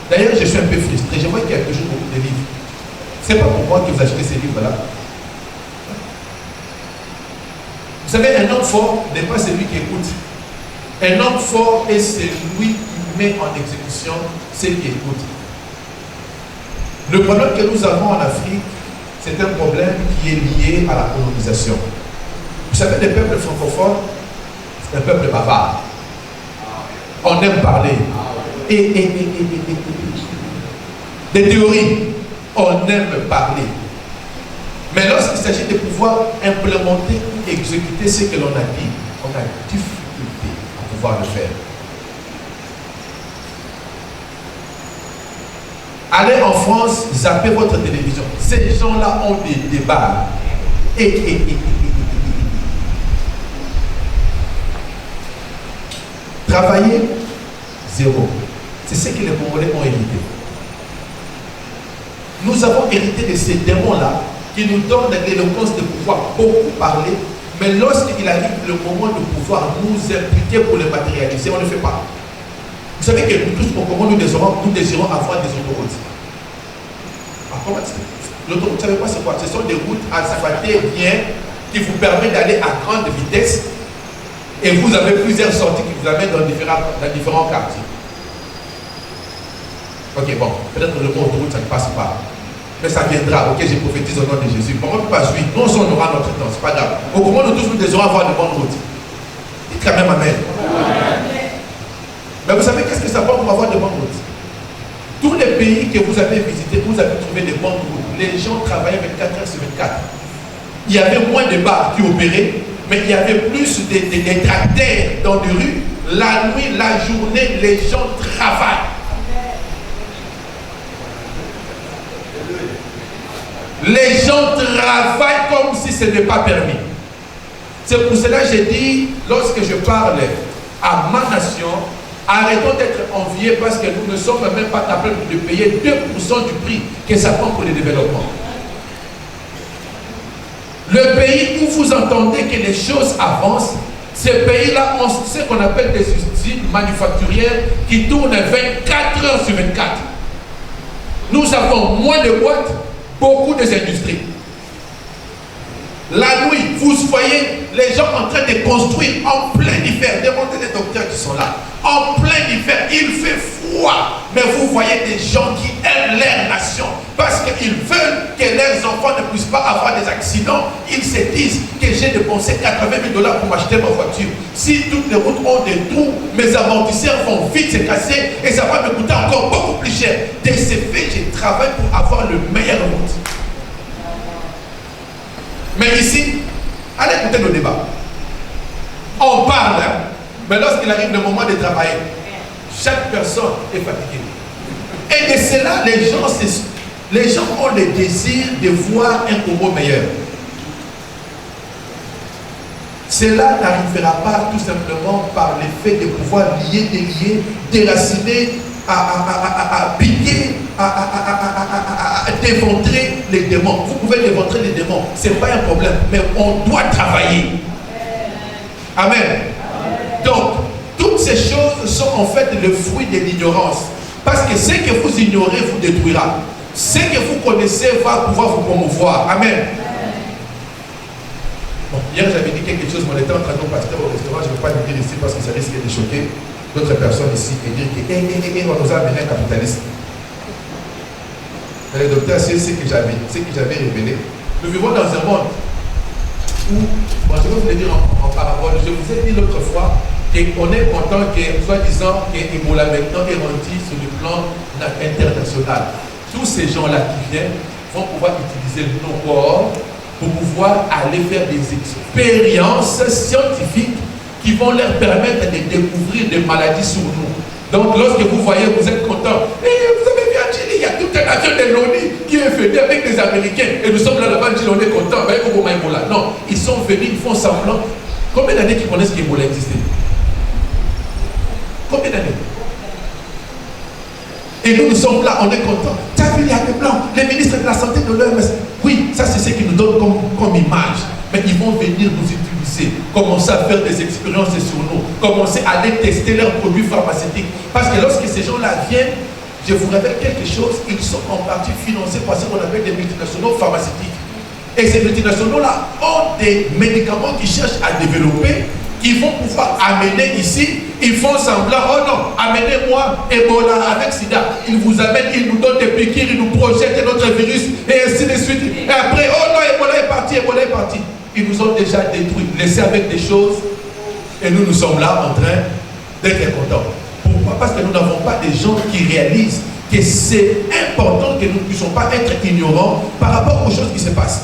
D'ailleurs, je suis un peu frustré. Je vois qu'il y a toujours beaucoup de livres. Ce n'est pas pour moi que vous achetez ces livres-là. Vous savez, un homme fort n'est pas celui qui écoute. Un homme fort est celui qui met en exécution ce qui écoute. Le problème que nous avons en Afrique, c'est un problème qui est lié à la colonisation. Vous savez, les peuples francophones, c'est un peuple bavard. On aime parler. Des théories, on aime parler. Mais lorsqu'il s'agit de pouvoir implémenter ou exécuter ce que l'on a dit, on a difficulté à pouvoir le faire. Allez en France, zappez votre télévision. Ces gens-là ont des débats. Travailler, zéro. C'est ce que les Congolais ont hérité. Nous avons hérité de ces démons-là qui nous donnent l'éloquence de pouvoir beaucoup parler, mais lorsqu'il arrive le moment de pouvoir nous impliquer pour le matérialiser, on ne le fait pas. Vous savez que nous tous, au Congo, nous désirons avoir des autoroutes. L'autoroute, vous ne savez pas c'est quoi? Ce sont des routes asphaltées bien qui vous permettent d'aller à grande vitesse et vous avez plusieurs sorties qui vous amènent dans différents quartiers. Ok, bon, peut-être que le mot autoroute, ça ne passe pas. Mais ça viendra, ok, j'ai prophétisé au nom de Jésus. Comment on ne peut pas suivre? Non, on aura notre temps, c'est pas grave. Au Congo, nous tous, nous désirons avoir de bonnes routes. Dites quand même amen. Mais vous savez qu'est-ce que ça prend pour avoir de bonnes routes? Tous les pays que vous avez visités, vous avez trouvé des bonnes routes. Les gens travaillaient 24 heures sur 24. Il y avait moins de bars qui opéraient, mais il y avait plus des tracteurs dans les rues. La nuit, la journée, les gens travaillent. Les gens travaillent comme si ce n'est pas permis. C'est pour cela que j'ai dit, lorsque je parle à ma nation, arrêtons d'être enviés parce que nous ne sommes même pas capables de payer 2% du prix que ça prend pour le développement. Le pays où vous entendez que les choses avancent, ces pays-là ont ce qu'on appelle des usines manufacturières qui tournent 24 heures sur 24. Nous avons moins de boîtes, beaucoup d'industries. La nuit, vous voyez les gens en train de construire en plein hiver. Demandez les docteurs qui sont là. En plein hiver, il fait froid. Mais vous voyez des gens qui aiment leur nation parce qu'ils veulent que leurs enfants ne puissent pas avoir des accidents. Ils se disent que j'ai dépensé 80 000 $ pour m'acheter ma voiture. Si toutes les routes ont des trous, mes amortisseurs vont vite se casser et ça va me coûter encore beaucoup plus cher. De ce fait, je travaille pour avoir le meilleur route. Mais ici, allez écouter nos débats. On parle, hein, mais lorsqu'il arrive le moment de travailler, chaque personne est fatiguée. Et de cela, les gens ont le désir de voir un Congo meilleur. Cela n'arrivera pas tout simplement par le fait de pouvoir lier, délier, déraciner, à piquer, à démontrer les démons. Vous pouvez démontrer les démons, ce n'est pas un problème, mais on doit travailler. Amen. Donc, toutes ces choses sont en fait le fruit de l'ignorance. Parce que ce que vous ignorez vous détruira. Ce que vous connaissez va pouvoir vous promouvoir. Amen. Bon, hier j'avais dit quelque chose, mais on était en train de partir au restaurant, je ne vais pas le dire ici parce que ça risque de choquer d'autres personnes ici et dire que on nous a amené un capitaliste. Mais le docteur, c'est ce que j'avais révélé. Nous vivons dans un monde où, bon, je vais vous le dire en parabole, je vous ai dit l'autre fois qu'on est content que, soi-disant, que Ebola maintenant est rendu sur le plan international. Tous ces gens-là qui viennent vont pouvoir utiliser nos corps pour pouvoir aller faire des expériences scientifiques qui vont leur permettre de découvrir des maladies sur nous. Donc lorsque vous voyez, vous êtes content. Et vous avez vu à Chili, il y a tout un avion de l'ONU qui est venu avec des Américains. Et nous sommes là-bas, on est content. Non, ils sont venus, ils font semblant. Combien d'années qu'ils connaissent qu'Ebola existait? Combien d'années? Et nous sommes là, on est contents. Tu as vu, il y a des blancs, les ministres de la santé de l'OMS. Oui, ça c'est ce qu'ils nous donnent comme image. Mais ils vont venir nous utiliser, commencer à faire des expériences sur nous, commencer à aller tester leurs produits pharmaceutiques. Parce que lorsque ces gens-là viennent, Je vous révèle quelque chose, ils sont en partie financés par ce qu'on appelle des multinationaux pharmaceutiques. Et ces multinationaux-là ont des médicaments qu'ils cherchent à développer, qu'ils vont pouvoir amener ici. Ils font semblant, oh non, amenez-moi Ebola avec Sida. Ils vous amènent, ils nous donnent des piqûres, ils nous projettent notre virus, et ainsi de suite. Et après, oh non, Ebola est parti, Ebola est parti. Ils nous ont déjà détruits, laissés avec des choses, et nous sommes là en train d'être contents. Pourquoi? Parce que nous n'avons pas des gens qui réalisent que c'est important que nous ne puissions pas être ignorants par rapport aux choses qui se passent.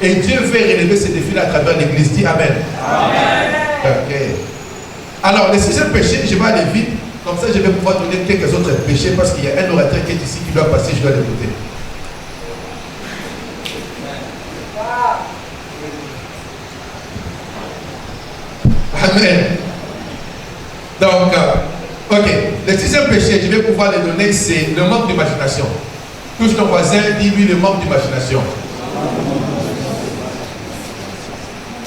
Et Dieu veut relever ces défis à travers l'Église. Dis Amen. Amen. Ok. Alors, le sixième péché, je vais aller vite. Comme ça, je vais pouvoir donner quelques autres péchés parce qu'il y a un orateur qui est ici qui doit passer, je dois l'écouter. Amen. Donc, ok. Le sixième péché, je vais pouvoir le donner, c'est le manque d'imagination. Touche ton voisin, dis-lui le manque d'imagination.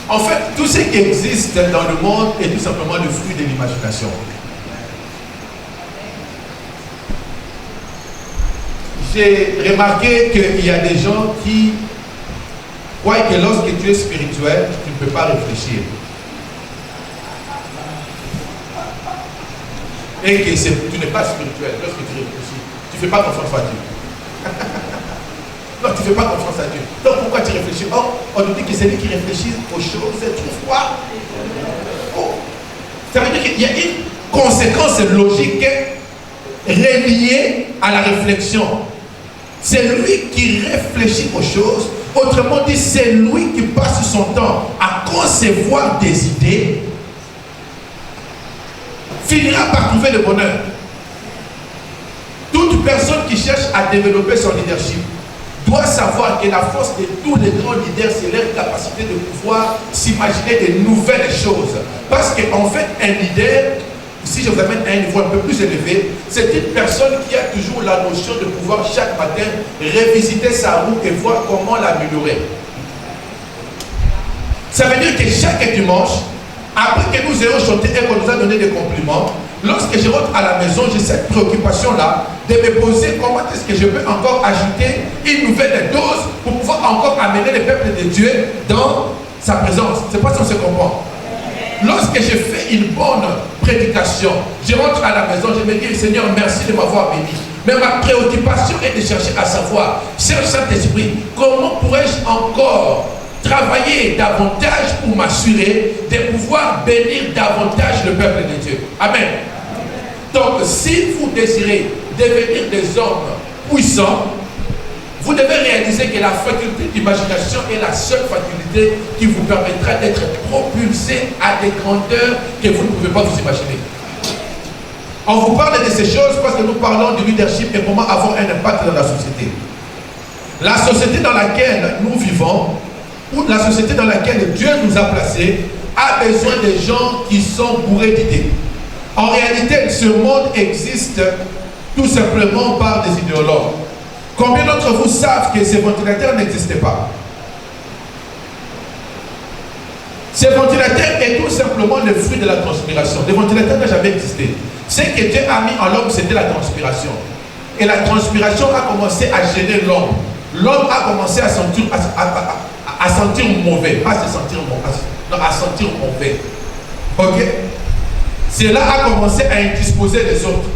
En fait, tout ce qui existe dans le monde est tout simplement le fruit de l'imagination. J'ai remarqué qu'il y a des gens qui croient que lorsque tu es spirituel, tu ne peux pas réfléchir. Et que tu n'es pas spirituel lorsque tu réfléchis. Tu ne fais pas confiance à Dieu. Non, tu ne fais pas confiance à Dieu. Donc pourquoi tu réfléchis? Or, on nous dit que c'est lui qui réfléchit aux choses, trouve quoi? Oh. Ça veut dire qu'il y a une conséquence logique reliée à la réflexion. C'est lui qui réfléchit aux choses. Autrement dit, c'est lui qui passe son temps à concevoir des idées, finira par trouver le bonheur. Toute personne qui cherche à développer son leadership doit savoir que la force de tous les grands leaders, c'est leur capacité de pouvoir s'imaginer de nouvelles choses. Parce qu'en fait, un leader, si je vous amène à un niveau un peu plus élevé, c'est une personne qui a toujours la notion de pouvoir chaque matin revisiter sa roue et voir comment l'améliorer. Ça veut dire que chaque dimanche, après que nous ayons chanté et qu'on nous a donné des compliments, lorsque je rentre à la maison, j'ai cette préoccupation-là de me poser comment est-ce que je peux encore ajouter une nouvelle dose pour pouvoir encore amener le peuple de Dieu dans sa présence. C'est pas ça qu'on se comprend. Lorsque je fais une bonne prédication, je rentre à la maison, je me dis, Seigneur, merci de m'avoir béni. Mais ma préoccupation est de chercher à savoir, cher Saint-Esprit, comment pourrais-je encore travailler davantage pour m'assurer de pouvoir bénir davantage le peuple de Dieu. Amen. Donc, si vous désirez devenir des hommes puissants, vous devez réaliser que la faculté d'imagination est la seule faculté qui vous permettra d'être propulsé à des grandeurs que vous ne pouvez pas vous imaginer. On vous parle de ces choses parce que nous parlons du leadership et comment avoir un impact dans la société. La société dans laquelle nous vivons, ou la société dans laquelle Dieu nous a placés, a besoin de gens qui sont bourrés d'idées. En réalité, ce monde existe tout simplement par des idéologues. Combien d'entre vous savent que ces ventilateurs n'existaient pas? Ces ventilateurs est tout simplement le fruit de la transpiration. Le ventilateur n'a jamais existé. Ce que Dieu a mis en l'homme, c'était la transpiration. Et la transpiration a commencé à gêner l'homme. L'homme a commencé à sentir mauvais. Pas se sentir mauvais. Non, à sentir mauvais. Ok? Cela a commencé à indisposer les autres.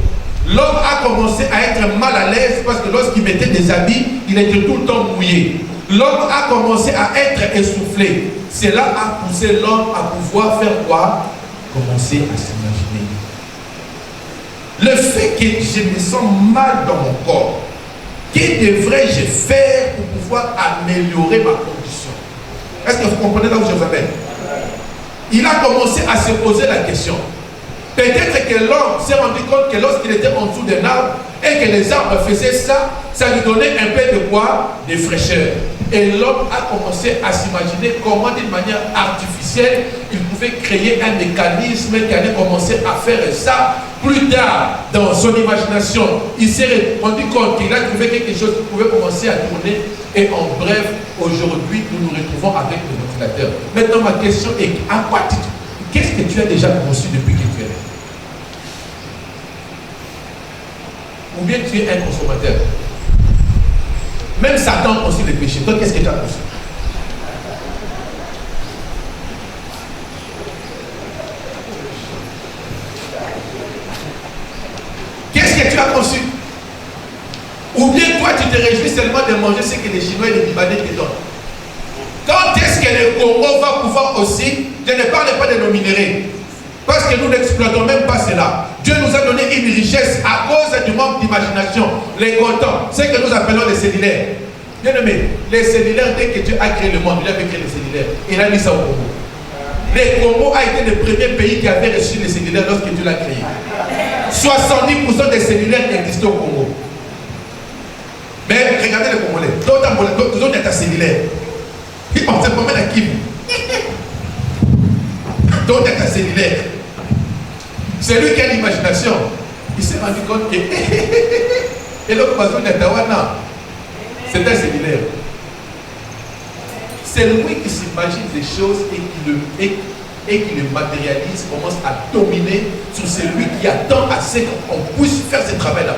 L'homme a commencé à être mal à l'aise parce que lorsqu'il mettait des habits, il était tout le temps mouillé. L'homme a commencé à être essoufflé. Cela a poussé l'homme à pouvoir faire quoi? Commencer à s'imaginer. Le fait que je me sens mal dans mon corps, que devrais-je faire pour pouvoir améliorer ma condition? Est-ce que vous comprenez là où je vous amène? Il a commencé à se poser la question. Peut-être que l'homme s'est rendu compte que lorsqu'il était en dessous d'un arbre et que les arbres faisaient ça, ça lui donnait un peu de quoi? De fraîcheur. Et l'homme a commencé à s'imaginer comment d'une manière artificielle il pouvait créer un mécanisme qui allait commencer à faire ça. Plus tard, dans son imagination, il s'est rendu compte qu'il a trouvé quelque chose qui pouvait commencer à tourner. Et en bref, aujourd'hui, nous nous retrouvons avec le ventilateur. Maintenant, ma question est, à quoi qu'est-ce que tu as déjà conçu depuis que tu es né? ou bien tu es un consommateur. Même Satan a conçu le péché. Toi, qu'est-ce que tu as conçu? Qu'est-ce que tu as conçu? Ou bien toi, tu te réjouis seulement de manger ce que les Chinois et les Libanais te donnent. Quand est-ce que le Congo va pouvoir aussi, je ne parle pas de nos minéraux, parce que nous n'exploitons même pas cela. Dieu nous a donné une richesse à cause du manque d'imagination. Les coltans, ce que nous appelons les cellulaires. Bien aimé, les cellulaires, dès que Dieu a créé le monde, il avait créé les cellulaires. Il a mis ça au Congo. Le Congo a été le premier pays qui avait reçu les cellulaires lorsque Dieu l'a créé. 70% des cellulaires existent au Congo. Mais regardez les Congolais. D'autres ont des cellulaires. On se promène à Kivu. D'autres des cellulaires. C'est lui qui a l'imagination. Il s'est rendu compte que et l'autre personne de Tawana, c'est un cellulaire. C'est lui qui s'imagine des choses et qui le matérialise, commence à dominer sur celui qui attend assez qu'on puisse faire ce travail-là.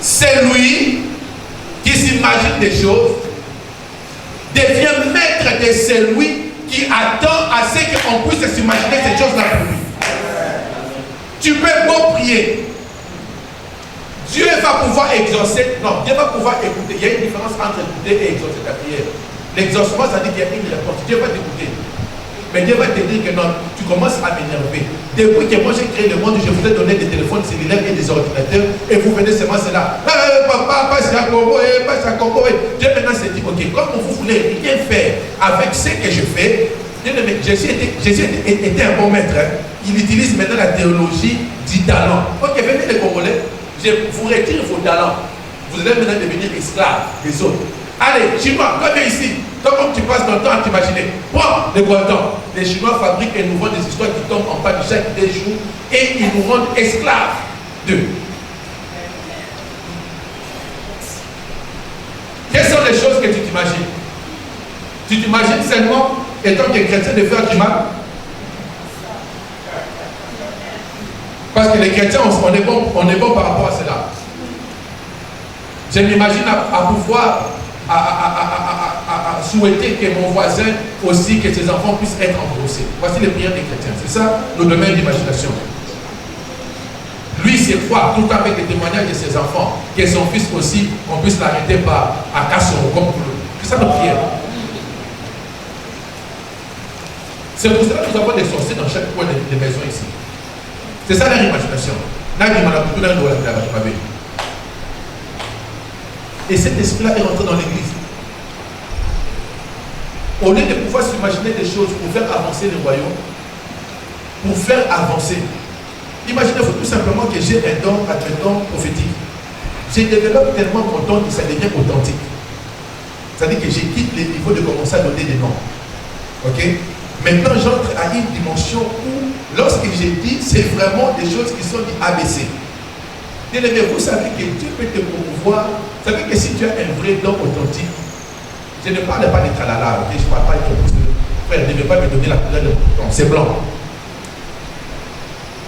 C'est lui qui s'imagine des choses, devient maître de celui qui attend à ce qu'on puisse s'imaginer ces choses-là pour lui. Tu peux beau prier. Dieu va pouvoir exaucer. Non, Dieu va pouvoir écouter. Il y a une différence entre écouter et exaucer ta prière. L'exaucement, ça dit qu'il y a une réponse. Dieu va t'écouter. Mais Dieu va te dire que non, tu commences à m'énerver. Depuis que moi j'ai créé le monde, je vous ai donné des téléphones cellulaires et des ordinateurs, et vous venez seulement cela. Papa, passe à Congo, passe à Congo. Dieu maintenant s'est dit, ok, comme vous voulez rien faire avec ce que je fais, Jésus était un bon maître. Hein. Il utilise maintenant la théologie du talent. Ok, venez les Congolais, je vous retire vos talents. Vous allez maintenant devenir esclaves des autres. Allez, Chinois, viens ici. Toi, comme tu passes ton temps à t'imaginer, prends les Guantans. Les Chinois fabriquent et nous vendent des histoires qui tombent en panne chaque 2 jours et ils nous rendent esclaves d'eux. Quelles sont les choses que tu t'imagines? Tu t'imagines seulement, étant que chrétien, de faire du mal? Parce que les chrétiens, on est bon par rapport à cela. Je m'imagine à pouvoir à souhaiter que mon voisin aussi, que ses enfants puissent être embauchés. Voici les prières des chrétiens. C'est ça le domaine d'imagination. Lui, c'est quoi, tout avec les témoignages de ses enfants, que son fils aussi, on puisse l'arrêter par à Kassoro comme pour lui. C'est ça notre prière. C'est pour cela que nous avons des sorciers dans chaque coin des maisons ici. C'est ça leur imagination. Et cet esprit-là est rentré dans l'église. Au lieu de pouvoir s'imaginer des choses pour faire avancer le royaume, pour faire avancer. Imaginez-vous tout simplement que j'ai un don, admettons, prophétique. Je développe tellement mon don que ça devient authentique. C'est-à-dire que je quitte les niveaux de commencer à donner des noms. Ok? Maintenant, j'entre à une dimension où, lorsque j'ai dit, c'est vraiment des choses qui sont dites ABC. Bien-aimé, vous savez que Dieu peut te promouvoir. Vous savez que si tu as un vrai don authentique, je ne parle pas de tralala, je ne parle pas de ton frère, ne veut pas me donner la couleur de mon don, c'est blanc.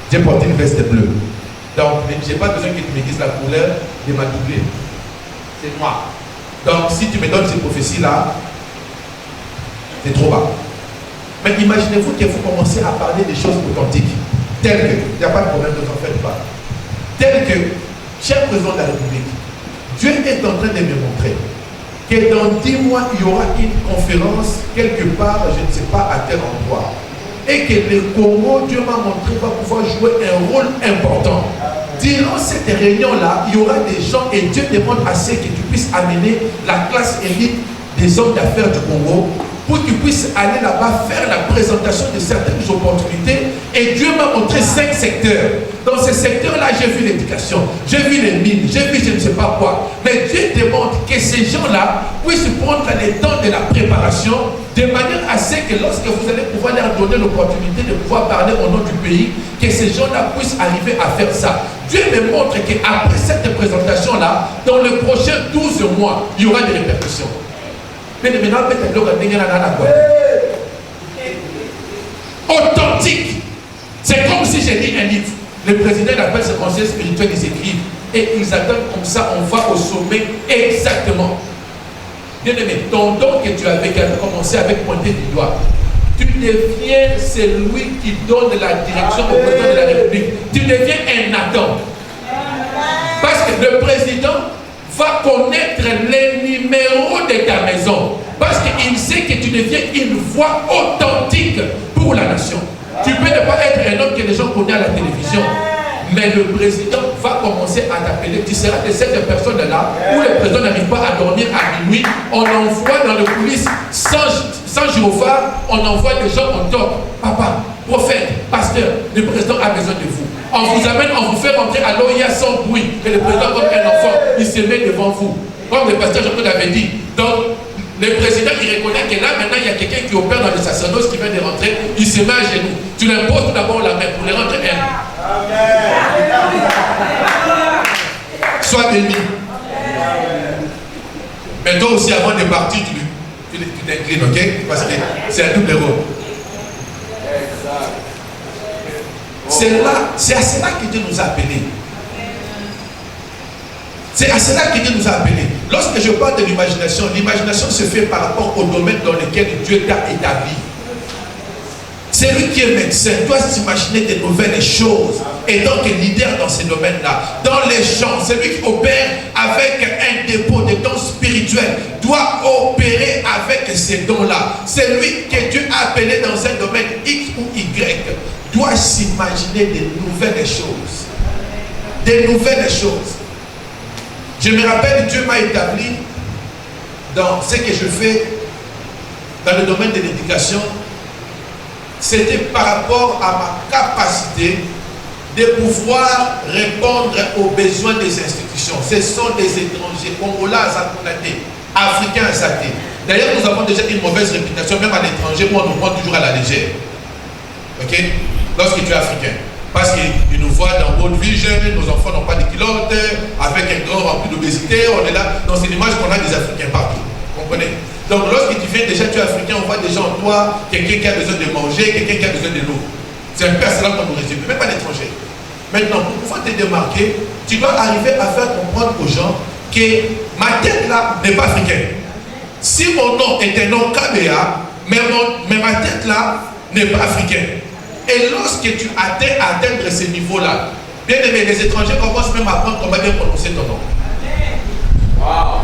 J'ai porté une veste bleue. Donc, je n'ai pas besoin que tu me dises la couleur de ma doublée. C'est noir. Donc, si tu me donnes ces prophéties-là, c'est trop bas. Mais imaginez-vous que vous commencez à parler des choses authentiques, telles que, il n'y a pas de problème, ne t'en faites pas. Tel que, cher président de la République, Dieu est en train de me montrer que dans 10 mois, il y aura une conférence quelque part, je ne sais pas à quel endroit, et que le Congo, Dieu m'a montré, va pouvoir jouer un rôle important. Durant cette réunion-là, il y aura des gens, et Dieu demande à ce que tu puisses amener la classe élite des hommes d'affaires du Congo, pour qu'ils puissent aller là-bas faire la présentation de certaines opportunités. Et Dieu m'a montré 5 secteurs. Dans ces secteurs-là, j'ai vu l'éducation, j'ai vu les mines, j'ai vu je ne sais pas quoi. Mais Dieu demande que ces gens-là puissent prendre le temps de la préparation, de manière à ce que lorsque vous allez pouvoir leur donner l'opportunité de pouvoir parler au nom du pays, que ces gens-là puissent arriver à faire ça. Dieu me montre qu'après cette présentation-là, dans le prochain 12 mois, il y aura des répercussions. Authentique. C'est comme si j'ai dit un livre. Le président appelle ses conseillers spirituels, ils écrivent. Et ils attendent comme ça, on va au sommet exactement. Bien aimé, ton don que tu avais commencé avec pointer du doigt, tu deviens celui qui donne la direction au président de la République. Tu deviens un Nathan. Parce que le président va connaître les numéros de ta maison. Parce qu'il sait que tu deviens une voix authentique pour la nation. Tu peux ne pas être un homme que les gens connaissent à la télévision. Mais le président va commencer à t'appeler. Tu seras de cette personne-là où le président n'arrive pas à dormir à minuit. On envoie dans le coulisses sans gyrophare, on envoie des gens en top. Papa, prophète, pasteur, le président a besoin de vous. On vous amène, on vous fait rentrer à l'OIA sans bruit. Et le président, comme un enfant, il se met devant vous. Comme le pasteur Jean-Claude avait dit. Donc, le président, il reconnaît que là, maintenant, il y a quelqu'un qui opère dans le sacerdoce qui vient de rentrer. Il se met à genoux. Tu l'imposes tout d'abord la main pour les rentrer un. Sois béni. Mais toi aussi, avant de partir, tu t'inclines, ok? Parce que c'est un double rôle. C'est à cela que Dieu nous a appelés. C'est à cela que Dieu nous a appelés. Lorsque je parle de l'imagination, l'imagination se fait par rapport au domaine dans lequel Dieu t'a établi. Celui qui est médecin doit s'imaginer de nouvelles choses et donc leader dans ces domaines-là. Dans les champs, celui qui opère avec un dépôt de dons spirituels doit opérer avec ces dons-là. Celui que Dieu a appelé dans un domaine X ou Y doit s'imaginer de nouvelles choses. De nouvelles choses. Je me rappelle, Dieu m'a établi dans ce que je fais dans le domaine de l'éducation. C'était par rapport à ma capacité de pouvoir répondre aux besoins des institutions. Ce sont des étrangers, Congolais à Zakounate, Africains à Zate. D'ailleurs, nous avons déjà une mauvaise réputation, même à l'étranger, où on nous prend toujours à la légère. Ok? Lorsque tu es africain. Parce qu'ils nous voient dans World Vision, nos enfants n'ont pas de culottes, avec un corps rempli d'obésité, on est là. Dans cette image qu'on a des Africains partout. Vous comprenez? Donc lorsque tu viens déjà, tu es africain, on voit déjà en toi quelqu'un qui a besoin de manger, quelqu'un qui a besoin de l'eau. C'est un peu à cela qu'on nous résume, même pas l'étranger. Maintenant, pour pouvoir te démarquer, tu dois arriver à faire comprendre aux gens que ma tête là n'est pas africaine. Si mon nom est un nom KBA, mais ma tête là n'est pas africaine. Et lorsque tu atteindre ce niveau-là, bien aimé, les étrangers commencent même à apprendre comment bien prononcer ton nom. Wow.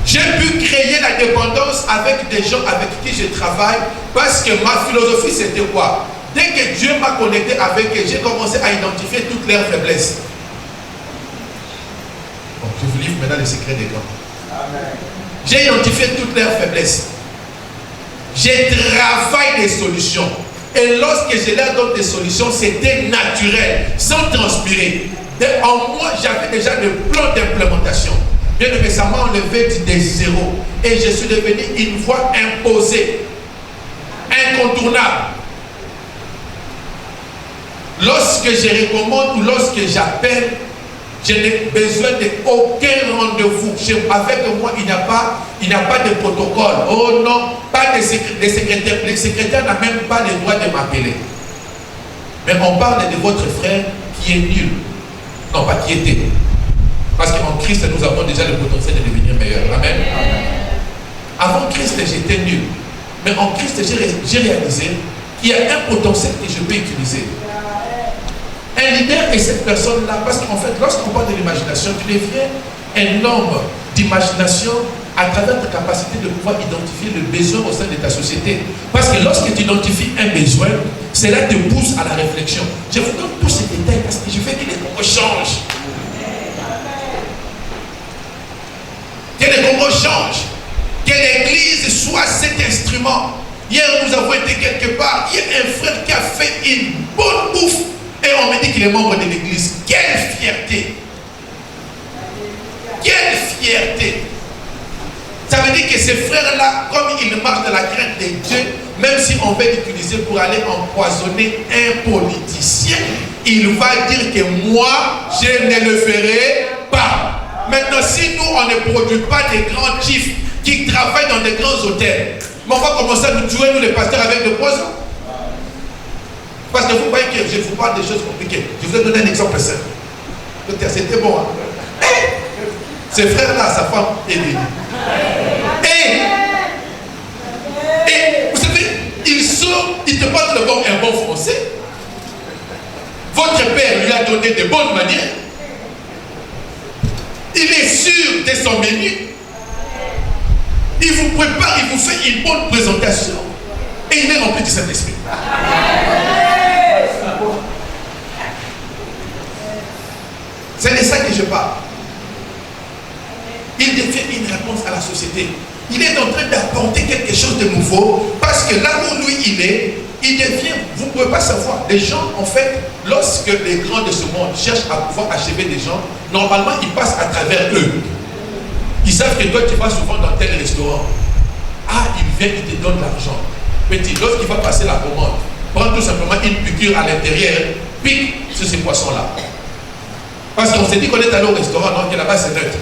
J'ai pu créer la dépendance avec des gens avec qui je travaille parce que ma philosophie c'était quoi? Dès que Dieu m'a connecté avec eux, j'ai commencé à identifier toutes leurs faiblesses. Bon, je vous livre maintenant les secrets des grands. J'ai identifié toutes leurs faiblesses. Je travaille des solutions. Et lorsque je leur donne des solutions, c'était naturel, sans transpirer. En moi, j'avais déjà le plan d'implémentation. Bien aimé, ça m'a enlevé des zéros. Et je suis devenu une voix imposée, incontournable. Lorsque je recommande ou lorsque j'appelle, je n'ai besoin d'aucun rendez-vous. Avec moi, il n'y a pas de protocole. Oh non, pas de secrétaire. Les secrétaires n'ont même pas le droit de m'appeler. Mais on parle de votre frère qui est nul. Non, pas qui était. Parce qu'en Christ, nous avons déjà le potentiel de devenir meilleur. Amen. Avant Christ, j'étais nul. Mais en Christ, j'ai réalisé qu'il y a un potentiel que je peux utiliser. Un leader est cette personne-là, parce qu'en fait, lorsqu'on parle de l'imagination, tu deviens un homme d'imagination à travers ta capacité de pouvoir identifier le besoin au sein de ta société. Parce que lorsque tu identifies un besoin, cela te pousse à la réflexion. Je vous donne tous ces détails parce que je veux que les Congos changent. Que les Congos changent. Que l'Église soit cet instrument. Hier, nous avons été quelque part. Il y a un frère qui a fait une bonne bouffe. Et on me dit qu'il est membre de l'église. Quelle fierté! Quelle fierté! Ça veut dire que ces frères-là, comme ils marchent dans la crainte de Dieu, même si on veut l'utiliser pour aller empoisonner un politicien, il va dire que moi, je ne le ferai pas. Maintenant, si nous, on ne produit pas des grands chiffres qui travaillent dans des grands hôtels, mais on va commencer à nous tuer, nous les pasteurs, avec des poisons. ne vous croyez que je vous parle des choses compliquées. Je vous ai donné un exemple simple. C'était bon. Hein? Ces frères-là, sa femme est bénie. Et vous savez, il te parle un bon français. Votre père lui a donné de bonnes manières. Il est sûr de son menu. Il vous prépare, il vous fait une bonne présentation. Et il est rempli du Saint-Esprit. C'est de ça que je parle. Il fait une réponse à la société. Il est en train d'apporter quelque chose de nouveau parce que là où lui il devient, vous ne pouvez pas savoir. Les gens, en fait, lorsque les grands de ce monde cherchent à pouvoir achever des gens, normalement, ils passent à travers eux. Ils savent que toi, tu vas souvent dans tel restaurant. Ah, il vient, il te donne l'argent. Petit, lorsqu'il va passer la commande, prends tout simplement une piqûre à l'intérieur, pique sur ces poissons-là. Parce qu'on s'est dit qu'on est allé au restaurant, non, que là-bas c'est neutre.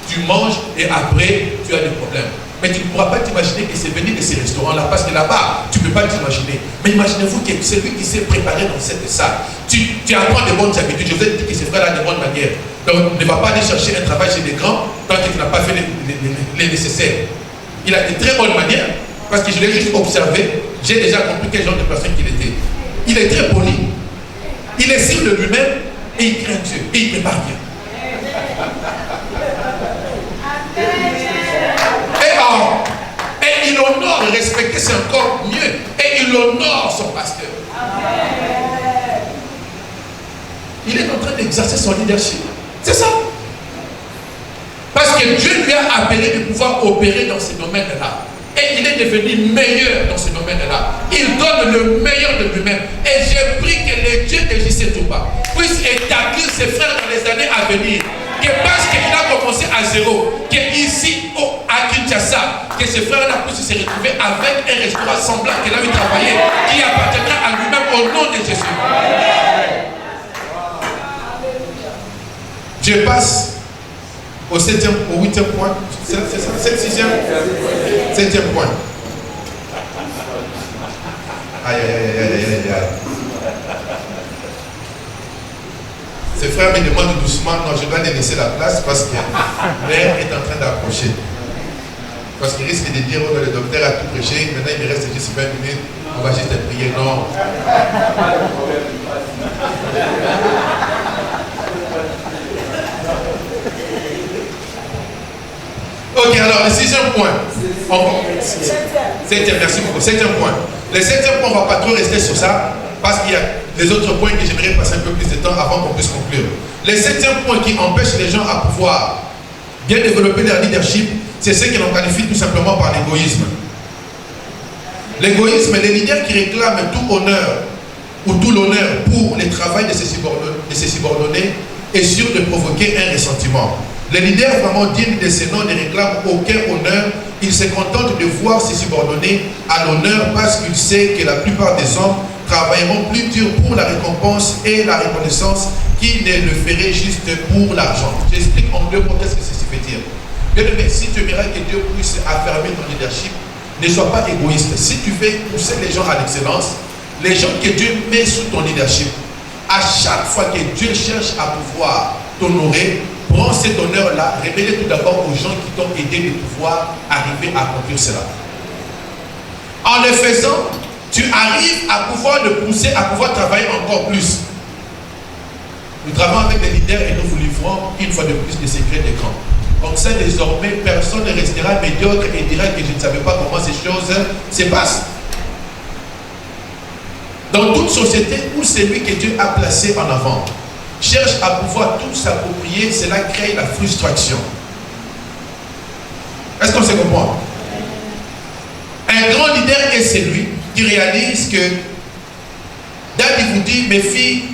Tu manges et après, tu as des problèmes. Mais tu ne pourras pas t'imaginer que c'est venu de ces restaurants-là, parce que là-bas, tu ne peux pas t'imaginer. Mais imaginez-vous que celui qui s'est préparé dans cette salle, tu apprends de bonnes habitudes. Je vous ai dit que ces frères-là de bonnes manières. Donc, ne va pas aller chercher un travail chez des grands tant que tu n'as pas fait les nécessaires. Il a de très bonnes manières, parce que je l'ai juste observé. J'ai déjà compris quel genre de personne qu'il était. Il est très poli. Il est sûr de lui-même et il craint Dieu. Et il prépare bien. Et il honore, respecter, c'est encore mieux. Et il honore son pasteur. Il est en train d'exercer son leadership. C'est ça. Parce que Dieu lui a appelé de pouvoir opérer dans ces domaines-là. Et il est devenu meilleur dans ce domaine-là. Il donne le meilleur de lui-même. Et j'ai pris que le Dieu de J.C. Touba puisse établir ses frères dans les années à venir. Que parce qu'il a commencé à zéro, qu'ici à Kinshasa, que ces frères-là puissent se retrouver avec un restaurant semblant qu'il a eu travaillé, qui appartiendra à lui-même au nom de Jésus. Je passe au 7e, au 8e point. C'est ça, 7e point. Aïe, aïe, aïe, aïe, aïe, aïe. Ces frères me demandent doucement, non, je dois les laisser la place parce que l'heure est en train d'approcher. Parce qu'il risque de dire, oh, le docteur a tout prêché, maintenant il me reste juste 20 minutes, on va juste prier. Non. Ok, alors le 6e point. 7e, merci beaucoup. 7e point. Le 7e point, on ne va pas trop rester sur ça, parce qu'il y a les autres points que j'aimerais passer un peu plus de temps avant qu'on puisse conclure. Le 7e point qui empêche les gens à pouvoir bien développer leur leadership, c'est ce que l'on qualifie tout simplement par l'égoïsme. L'égoïsme, les leaders qui réclament tout honneur ou tout l'honneur pour le travail de ses subordonnés est sûr de provoquer un ressentiment. Les leaders vraiment dignes de ce nom ne réclament aucun honneur. Ils se contentent de voir ses subordonnés à l'honneur parce qu'ils savent que la plupart des hommes travailleront plus dur pour la récompense et la reconnaissance qu'ils ne le feraient juste pour l'argent. J'explique en 2 mots qu'est-ce que ceci veut dire. Bien aimé, si tu aimerais que Dieu puisse affermir ton leadership, ne sois pas égoïste. Si tu veux pousser les gens à l'excellence, les gens que Dieu met sous ton leadership, à chaque fois que Dieu cherche à pouvoir t'honorer, prends cet honneur-là, révèle tout d'abord aux gens qui t'ont aidé de pouvoir arriver à accomplir cela. En le faisant, tu arrives à pouvoir le pousser, à pouvoir travailler encore plus. Nous travaillons avec les leaders et nous vous livrons une fois de plus des secrets d'écran. Comme ça, désormais, personne ne restera médiocre et dira que je ne savais pas comment ces choses se passent. Dans toute société où celui que Dieu a placé en avant cherche à pouvoir tout s'approprier, cela crée la frustration. Est-ce qu'on se comprend? Un grand leader est celui qui réalise que David vous dit, mes filles,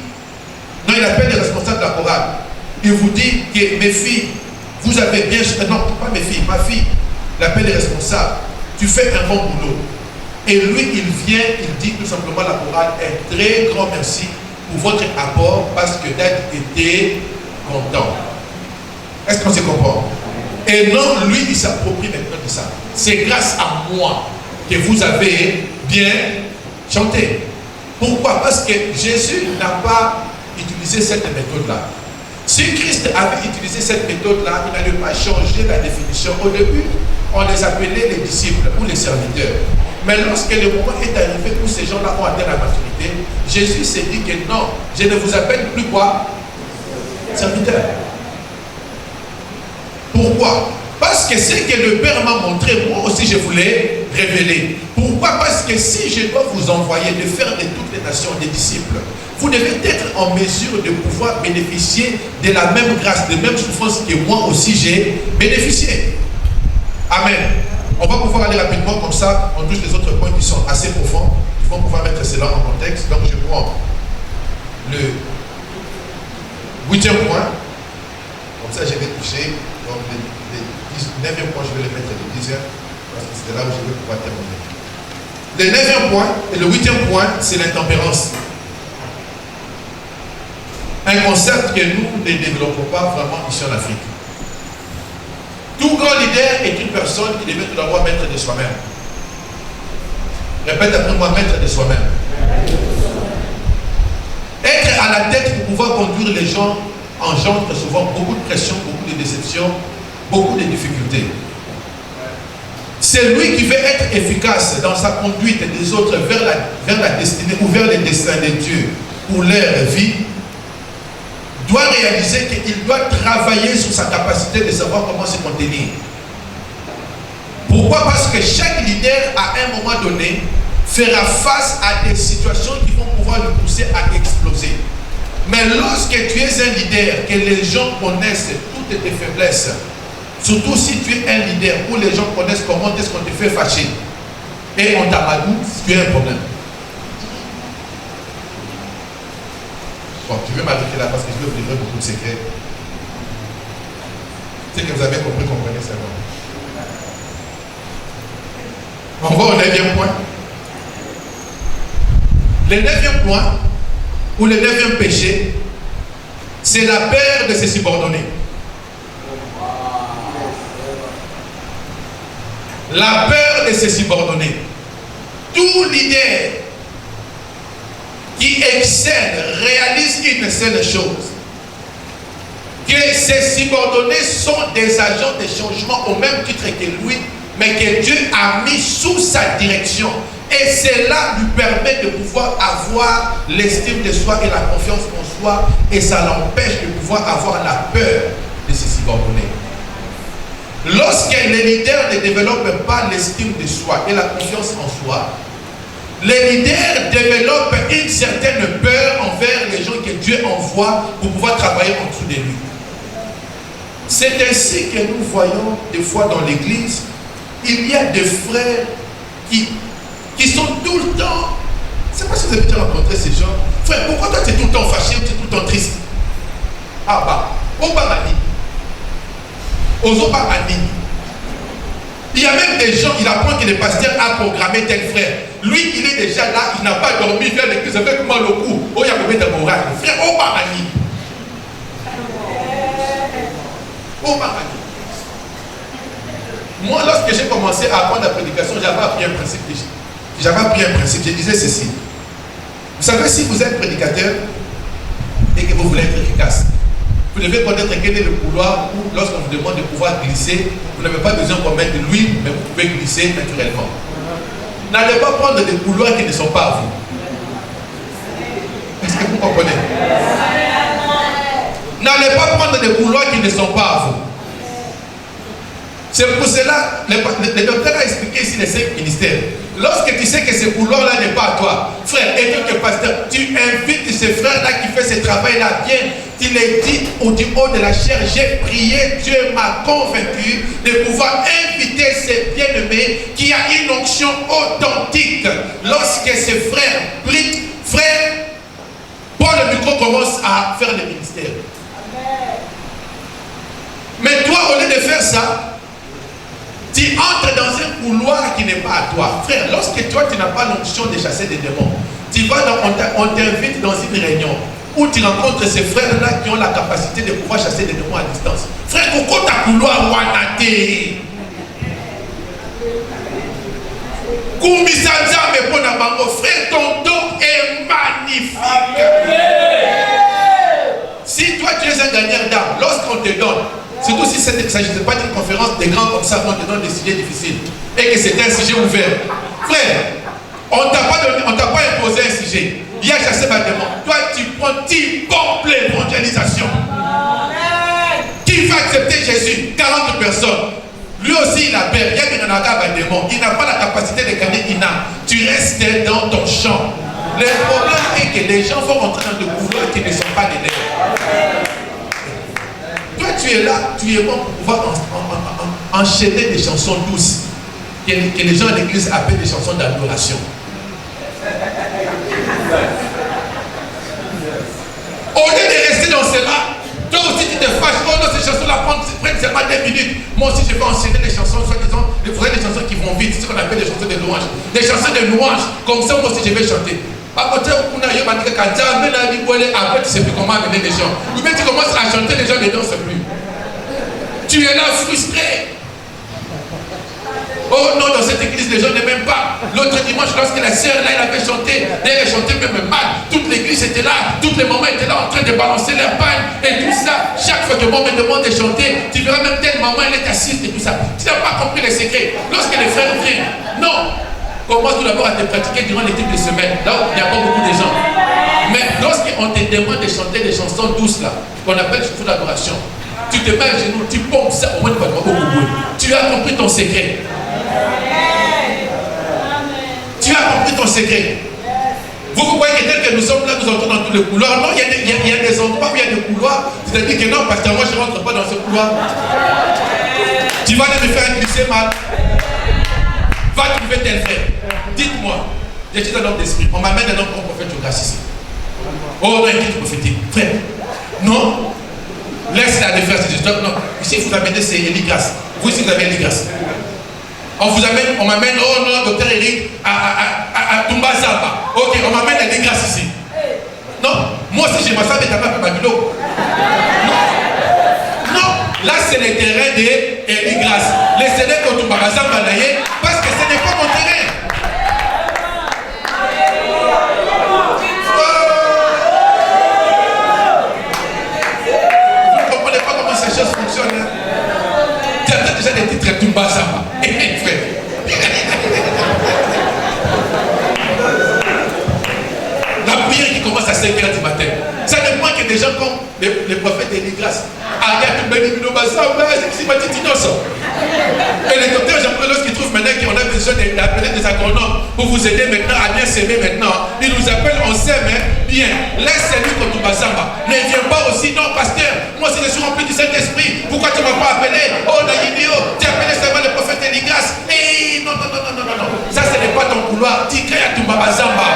non, il appelle les responsables de la chorale. Il vous dit que mes filles, vous avez bien, non, pas mes filles, ma fille, il appelle les responsables. Tu fais un bon boulot. Et lui, il vient, il dit tout simplement à la chorale, un très grand merci pour votre apport parce que David était content. Est-ce qu'on se comprend? Et non, lui, il s'approprie maintenant de ça. C'est grâce à moi que vous avez bien chanté. Pourquoi? Parce que Jésus n'a pas utilisé cette méthode-là. Si Christ avait utilisé cette méthode-là, il n'allait pas changer la définition. Au début, on les appelait les disciples ou les serviteurs. Mais lorsque le moment est arrivé où ces gens-là ont atteint la maturité, Jésus s'est dit que non, je ne vous appelle plus quoi? Serviteurs. Pourquoi? Parce que ce que le Père m'a montré, moi aussi je voulais révéler. Pourquoi? Parce que si je dois vous envoyer de faire de toutes les nations des disciples, vous devez être en mesure de pouvoir bénéficier de la même grâce, de la même souffrance que moi aussi j'ai bénéficié. Amen. On va pouvoir aller rapidement comme ça, on touche les autres points qui sont assez profonds. Il faut pouvoir mettre cela en contexte. Donc je prends le 8e point. Comme ça je vais toucher. Donc le 9e point, je vais le mettre le 10e. Parce que c'est là où je vais pouvoir terminer. Le 9e point et le 8e point, c'est l'intempérance. Un concept que nous ne développons pas vraiment ici en Afrique. Tout grand leader est une personne qui devait tout d'abord mettre de soi-même. Répète après moi, mettre de soi-même. Être à la tête pour pouvoir conduire les gens engendre souvent beaucoup de pression, beaucoup de déception, beaucoup de difficultés. C'est lui qui veut être efficace dans sa conduite des autres vers la destinée ou vers les destins de Dieu pour leur vie, doit réaliser qu'il doit travailler sur sa capacité de savoir comment se contenir. Pourquoi? Parce que chaque leader, à un moment donné, fera face à des situations qui vont pouvoir le pousser à exploser. Mais lorsque tu es un leader, que les gens connaissent toutes tes faiblesses, surtout si tu es un leader où les gens connaissent comment est-ce qu'on te fait fâcher, et on t'amadoue, tu as un problème. Bon, je vais m'arrêter là parce que je vais vous livrer beaucoup de secrets. C'est que vous avez compris, comprenez ça. On va au 9e point. Le 9e point, ou le 9e péché, c'est la peur de se subordonner. La peur de se subordonner. Tout leader qui excelle, réalise une seule chose, que ses subordonnés sont des agents de changement au même titre que lui, mais que Dieu a mis sous sa direction. Et cela lui permet de pouvoir avoir l'estime de soi et la confiance en soi, et ça l'empêche de pouvoir avoir la peur de se subordonner. Lorsque les leaders ne développent pas l'estime de soi et la confiance en soi, les leaders développent une certaine peur envers les gens que Dieu envoie pour pouvoir travailler en dessous de lui. C'est ainsi que nous voyons des fois dans l'église, il y a des frères qui sont tout le temps, je ne sais pas si vous avez déjà rencontré ces gens. Frère, pourquoi toi tu es tout le temps fâché ou tu es tout le temps triste? Ah bah, au Bamani, aux Obamani. Il y a même des gens, il apprend que le pasteur a programmé tel frère. Lui, il est déjà là, il n'a pas dormi, il vient à l'église avec mal au cou. Oh, il y a combien de morale? Frère, oh, Bamani. Oh, Bamani. Moi, lorsque j'ai commencé à apprendre la prédication, j'avais appris un principe. Je disais ceci. Vous savez, si vous êtes prédicateur et que vous voulez être efficace, vous devez connaître quel est le couloir où, lorsqu'on vous demande de pouvoir glisser, vous n'avez pas besoin qu'on mette de l'huile, mais vous pouvez glisser naturellement. N'allez pas prendre des couloirs qui ne sont pas à vous. Est-ce que vous comprenez? N'allez pas prendre des couloirs qui ne sont pas à vous. C'est pour cela, le docteur a expliqué ici les 5 ministères. Lorsque tu sais que ce couloir-là n'est pas à toi, frère, et que pasteur, tu invites ce frère-là qui fait ce travail-là, viens, tu les dis au du haut de la chair, j'ai prié, Dieu m'a convaincu de pouvoir inviter ces bien-aimés qui a une onction authentique. Lorsque ce frère prie, frère, Paul le micro commence à faire le ministère. Mais toi, au lieu de faire ça, tu entres dans un couloir qui n'est pas à toi. Frère, lorsque toi, tu n'as pas l'onction de chasser des démons, tu vas on t'invite dans une réunion où tu rencontres ces frères-là qui ont la capacité de pouvoir chasser des démons à distance. Frère, pourquoi ta couloir wanate? Frère, ton dos est mal. il ne s'agissait pas d'une conférence des grands comme ça, on te donne des sujets difficiles, et que c'était un sujet ouvert. Frère, on ne t'a pas imposé un sujet. Il y a chassé ma demande. Toi, tu prends 10 complets d'évangélisation. Qui va accepter Jésus? 40 personnes. Lui aussi, il a peur. Il y a un démon. Il n'a pas la capacité de gagner Ina. Tu restes dans ton champ. Le problème est que les gens vont rentrer dans des couloirs qui ne sont pas des leurs. Toi, tu es là, tu es bon pour pouvoir enchaîner des chansons douces que les gens à l'église appellent des chansons d'adoration. Au lieu de rester dans cela, toi aussi tu te fâches. Oh non, ces chansons-là prennent seulement 2 minutes. Moi aussi je vais enchaîner des chansons, soi-disant, des chansons qui vont vite, ce qu'on appelle des chansons de louange. Des chansons de louange, comme ça moi aussi je vais chanter. Après tu sais plus comment amener les gens. Ou bien tu commences à chanter, les gens ne dansent plus. Tu es là frustré. Oh non, dans cette église, les gens ne m'aiment pas. L'autre dimanche, lorsque la sœur là, elle avait chanté, elle chantait même mal. Toute l'église était là, toutes les mamans étaient là en train de balancer leur pagne et tout ça. Chaque fois que moi me demande de chanter, tu verras même telle maman, elle est assise et tout ça. Tu n'as pas compris les secrets. Lorsque les frères viennent, non. Commence tout d'abord à te pratiquer durant les types de semaines. Là où il n'y a pas beaucoup de gens. Mais lorsqu'on te demande de chanter des chansons douces là, qu'on appelle chansons d'adoration, tu te mets à genoux, tu pompes ça, au moins tu vas au bout. Tu as compris ton secret. Tu as compris ton secret. Vous voyez que tel que nous sommes là, nous entrons dans tous les couloirs. Non, il y a des endroits où il y a des couloirs. C'est-à-dire que non, parce que moi je ne rentre pas dans ce couloir. Tu vas aller me faire glisser mal. Va trouver tel frère. Dites-moi, je suis un homme d'esprit. On m'amène un homme comme prophète Jonas ici. Oh non, il est prophétique. Frère, non. Laisse-la de faire ces histoires. Non, ici vous amenez c'est Élie Grasse. Vous ici vous avez Élie Grasse. On m'amène, oh non, docteur Eric, à Tumbazaba. Ok, on m'amène à Élie Grasse ici. Non, moi aussi j'ai ma femme et ta femme à Babylone. Non, là c'est le terrain d'Élie Grasse. Laissez-les qu'on Tumbazaba naïe, parce que ce n'est pas mon terrain. Fonctionne. Tu as déjà des titres Tumbazaba. La prière qui commence à 5h du matin. Ça dépend que des gens comme les prophètes d'Élie Grasse. Et les docteurs Jean-Paul, lorsqu'ils trouvent maintenant qu'on a besoin d'appeler des agronomes pour vous aider maintenant à bien s'aimer maintenant, ils nous appellent, on s'aime bien. Laisse-lui comme Tumbazaba. Ne viens pas aussi, non pasteur, moi si je suis rempli du Saint-Esprit, pourquoi tu ne m'as pas appelé? Oh Naïdio, tu as appelé seulement le prophète Élie Grasse. Et non. Ça ce n'est pas ton couloir, tu crées à Tumbazaba.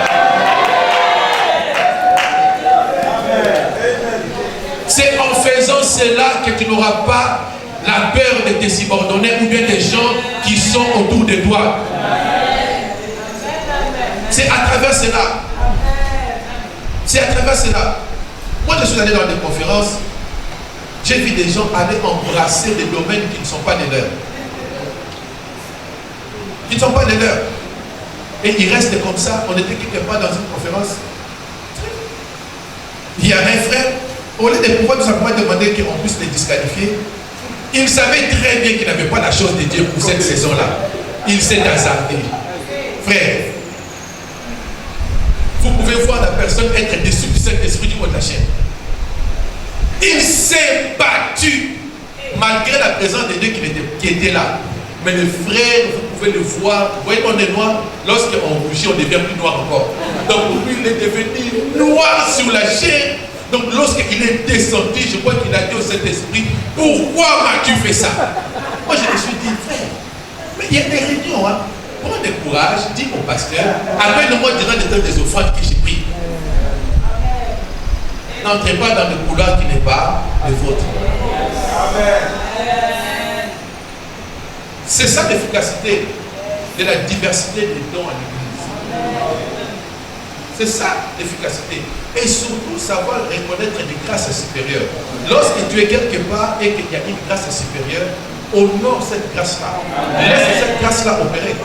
C'est en faisant cela que tu n'auras pas la peur de te subordonner ou bien des gens qui sont autour de toi. C'est à travers cela. C'est à travers cela. Moi, je suis allé dans des conférences. J'ai vu des gens aller embrasser des domaines qui ne sont pas les leurs. Qui ne sont pas les leurs. Et ils restent comme ça. On était quelque part dans une conférence. Il y a un frère. Au lieu de pouvoir tout simplement demander qu'on puisse les disqualifier, il savait très bien qu'il n'avait pas la chose de Dieu pour cette saison-là. Il s'est hasardé. Frère, vous pouvez voir la personne être déçue du Saint-Esprit du haut de la chaîne. Il s'est battu malgré la présence de Dieu qui était là. Mais le frère, vous pouvez le voir, vous voyez qu'on est noir, lorsqu'on rougit, on devient plus noir encore. Donc lui, il est devenu noir sur la chair. Donc lorsqu'il est descendu, je vois qu'il a dit au Saint-Esprit, pourquoi m'as-tu fait ça? Moi je me suis dit, frère, mais il y a des réunions, hein. Prends du courage, dis au pasteur, appelle-moi durant le temps des offrandes que j'ai pris. N'entrez pas dans le couloir qui n'est pas le vôtre. C'est ça l'efficacité de la diversité des dons à l'église. C'est ça l'efficacité. Et surtout savoir reconnaître des grâces supérieures. Lorsque tu es quelque part et qu'il y a une grâce supérieure, honore cette grâce-là. Laisse cette grâce-là opérer.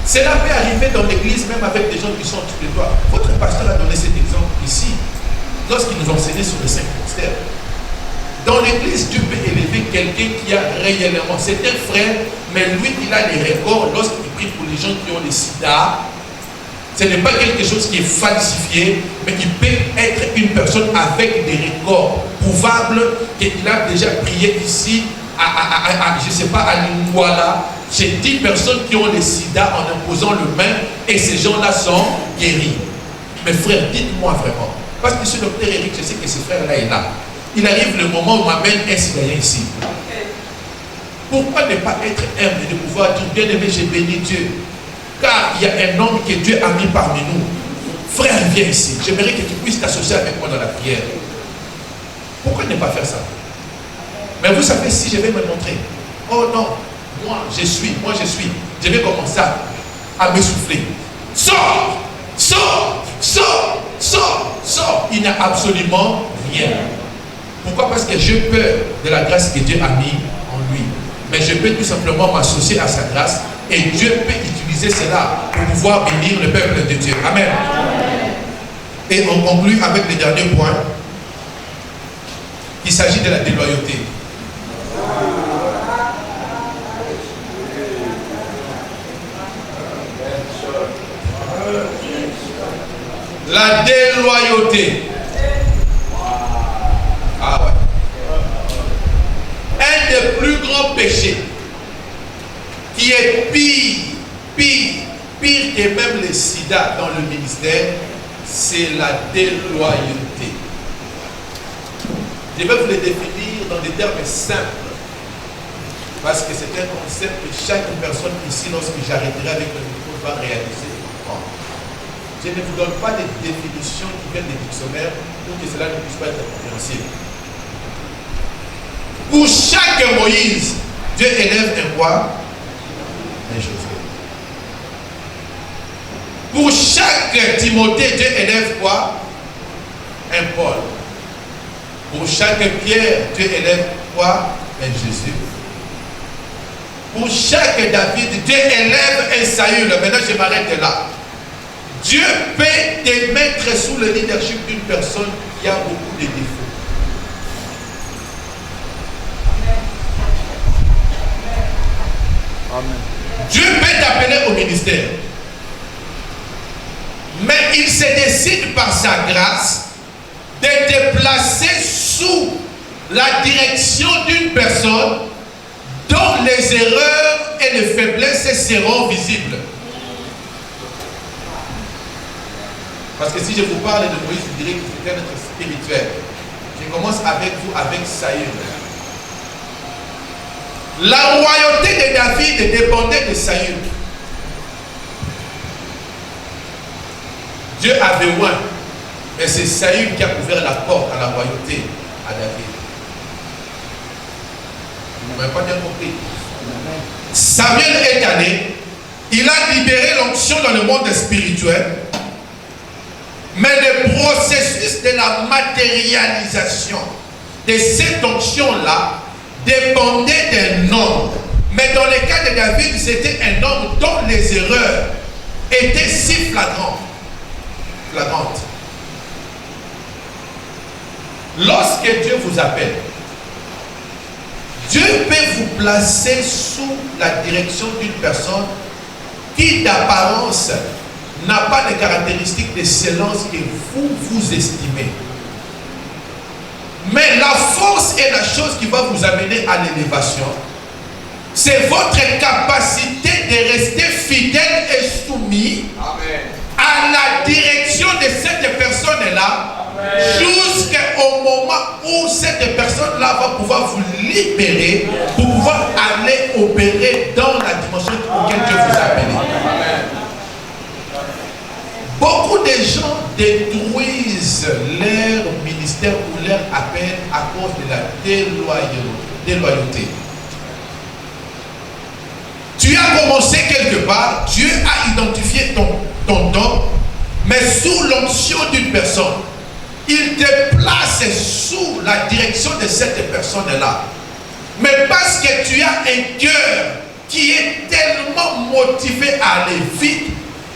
Cela peut arriver dans l'église même avec des gens qui sont au-dessus de toi. Votre pasteur a donné cet exemple ici. Lorsqu'il nous enseignait sur le Saint-Mystère. Dans l'église, Dieu peut élever quelqu'un qui a réellement, c'est un frère, mais lui, il a des records lorsqu'il prie pour les gens qui ont le sida. Ce n'est pas quelque chose qui est falsifié, mais il peut être une personne avec des records prouvables qu'il a déjà prié ici, je ne sais pas, à Lingwala. J'ai 10 personnes qui ont le sida en imposant le main et ces gens-là sont guéris. Mais frère, dites-moi vraiment, parce que ce docteur Eric, je sais que ce frère-là est là. Il arrive le moment où on m'amène un citoyen ici. Pourquoi ne pas être humble et de pouvoir dire, bien aimé, j'ai béni Dieu? Car il y a un homme que Dieu a mis parmi nous. Frère, viens ici. J'aimerais que tu puisses t'associer avec moi dans la prière. Pourquoi ne pas faire ça? Mais vous savez, si je vais me montrer, oh non, moi je suis, je vais commencer à me souffler. Sors, sors, sors, sors, sors. Il n'y a absolument rien. Pourquoi? Parce que j'ai peur de la grâce que Dieu a mis en lui. Mais je peux tout simplement m'associer à sa grâce et Dieu peut utiliser cela pour pouvoir bénir le peuple de Dieu. Amen. Et on conclut avec le dernier point. Il s'agit de la déloyauté. La déloyauté. Ah ouais. Un des plus grands péchés qui est pire que même le sida dans le ministère, c'est la déloyauté. Je vais vous le définir dans des termes simples, parce que c'est un concept que chaque personne ici, lorsque j'arrêterai avec le micro, va réaliser. Je ne vous donne pas des définitions qui viennent des dictionnaires pour que cela ne puisse pas être compréhensible. Pour chaque Moïse, Dieu élève un roi, un Josué. Pour chaque Timothée, Dieu élève quoi? Un Paul. Pour chaque Pierre, Dieu élève quoi? Un Jésus. Pour chaque David, Dieu élève un Saül. Maintenant, je m'arrête là. Dieu peut te mettre sous le leadership d'une personne qui a beaucoup de défauts. Amen. Dieu peut t'appeler au ministère. Mais il se décide par sa grâce de te placer sous la direction d'une personne dont les erreurs et les faiblesses seront visibles. Parce que si je vous parle de Moïse, vous direz que c'est un être spirituel. Je commence avec vous, avec Saül. La royauté de David dépendait de Saül. Dieu avait loin, mais c'est Saül qui a ouvert la porte à la royauté à David. Vous n'avez pas bien compris. Samuel est allé, il a libéré l'onction dans le monde spirituel. Mais le processus de la matérialisation de cette onction-là dépendait d'un homme. Mais dans le cas de David, c'était un homme dont les erreurs étaient si flagrantes. Lorsque Dieu vous appelle, Dieu peut vous placer sous la direction d'une personne qui d'apparence n'a pas de caractéristiques d'excellence que vous estimez. Mais la force est la chose qui va vous amener à l'élévation. C'est votre capacité de rester fidèle et soumis à la direction de cette personne-là jusqu'au moment où cette personne-là va pouvoir vous libérer pour pouvoir aller opérer dans la dimension pour laquelle Dieu vous a appelé. Beaucoup de gens détruisent leur ministère ou leur appel à cause de la déloyauté. Tu as commencé quelque part, Dieu a identifié ton don, mais sous l'onction d'une personne. Il te place sous la direction de cette personne-là. Mais parce que tu as un cœur qui est tellement motivé à aller vite,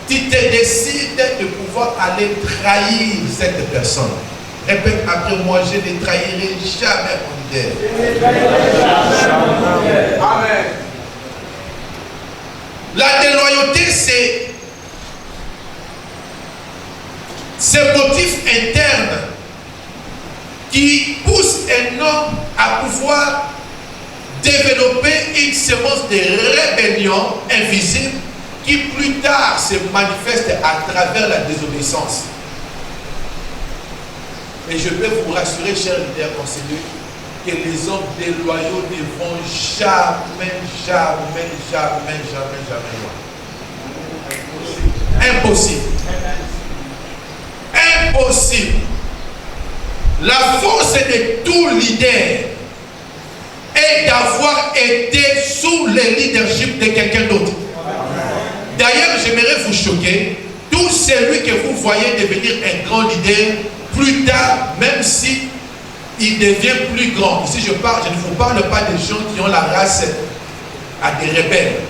tu te décides de pouvoir aller trahir cette personne. Répète après moi, je ne trahirai jamais mon leader. Amen. La déloyauté, c'est ce motif interne qui pousse un homme à pouvoir développer une sémence de rébellion invisible qui plus tard se manifeste à travers la désobéissance. Et je peux vous rassurer, chers leaders conseillers, que les hommes déloyaux ne vont jamais loin. Impossible. Impossible. La force de tout leader est d'avoir été sous le leadership de quelqu'un d'autre. D'ailleurs, j'aimerais vous choquer. Tout celui que vous voyez devenir un grand leader, plus tard, même si il devient plus grand. Ici, je ne vous parle pas des gens qui ont la race à des rebelles.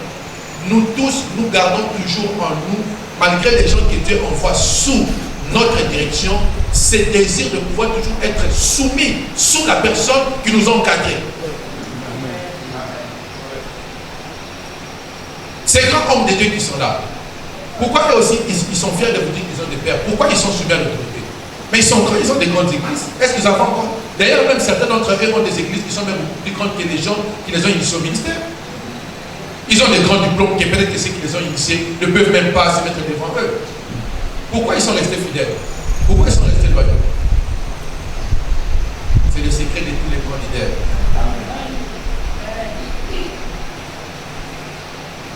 Nous tous, nous gardons toujours en nous, malgré les gens que Dieu envoie sous notre direction, ce désir de pouvoir toujours être soumis sous la personne qui nous a encadrés. Ces grands hommes de Dieu qui sont là, pourquoi eux aussi ils sont fiers de vous dire qu'ils ont des pères? Pourquoi ils sont soumis à l'autorité? Mais ils sont grands, ils ont des grandes églises. Est-ce qu'ils en font encore? D'ailleurs, même certains d'entre eux ont des églises qui sont même beaucoup plus grandes que les gens qui les ont initiés au ministère. Ils ont des grands diplômes qui peut-être que ceux qui les ont initiés ne peuvent même pas se mettre devant eux. Pourquoi ils sont restés fidèles? Pourquoi ils sont restés loyaux? C'est le secret de tous les grands leaders.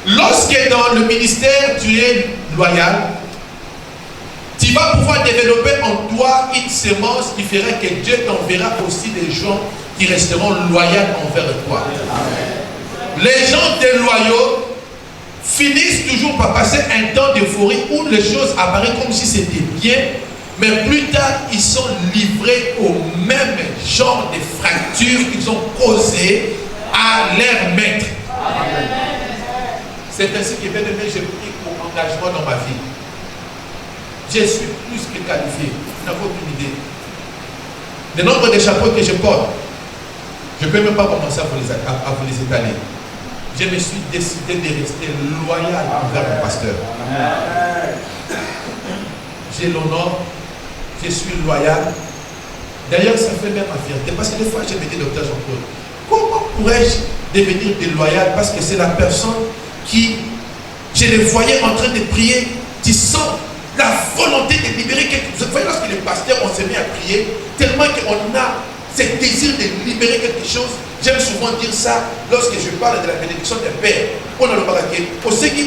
Lorsque dans le ministère tu es loyal, tu vas pouvoir développer en toi une sémence qui fera que Dieu t'enverra aussi des gens qui resteront loyaux envers toi. Les gens déloyaux finissent toujours par passer un temps d'euphorie où les choses apparaissent comme si c'était bien, mais plus tard ils sont livrés au même genre de fractures qu'ils ont causées à leur maître. C'est ainsi que, bien aimé, j'ai pris pour engagement dans ma vie. Je suis plus que qualifié. Vous n'avez aucune idée. Le nombre de chapeaux que je porte, je ne peux même pas commencer à vous les étaler. Je me suis décidé de rester loyal envers mon pasteur. Je l'honore, je suis loyal. D'ailleurs, ça fait même ma fierté. Parce que des fois, je me dis, docteur Jean-Claude, comment pourrais-je devenir déloyal? Parce que c'est la personne qui, je les voyais en train de prier, tu sens la volonté de libérer quelque chose. Vous voyez, lorsque les pasteurs, on s'est mis à prier, tellement qu'on a ce désir de libérer quelque chose. J'aime souvent dire ça lorsque je parle de la bénédiction des pères. On a le baraquet. On sait que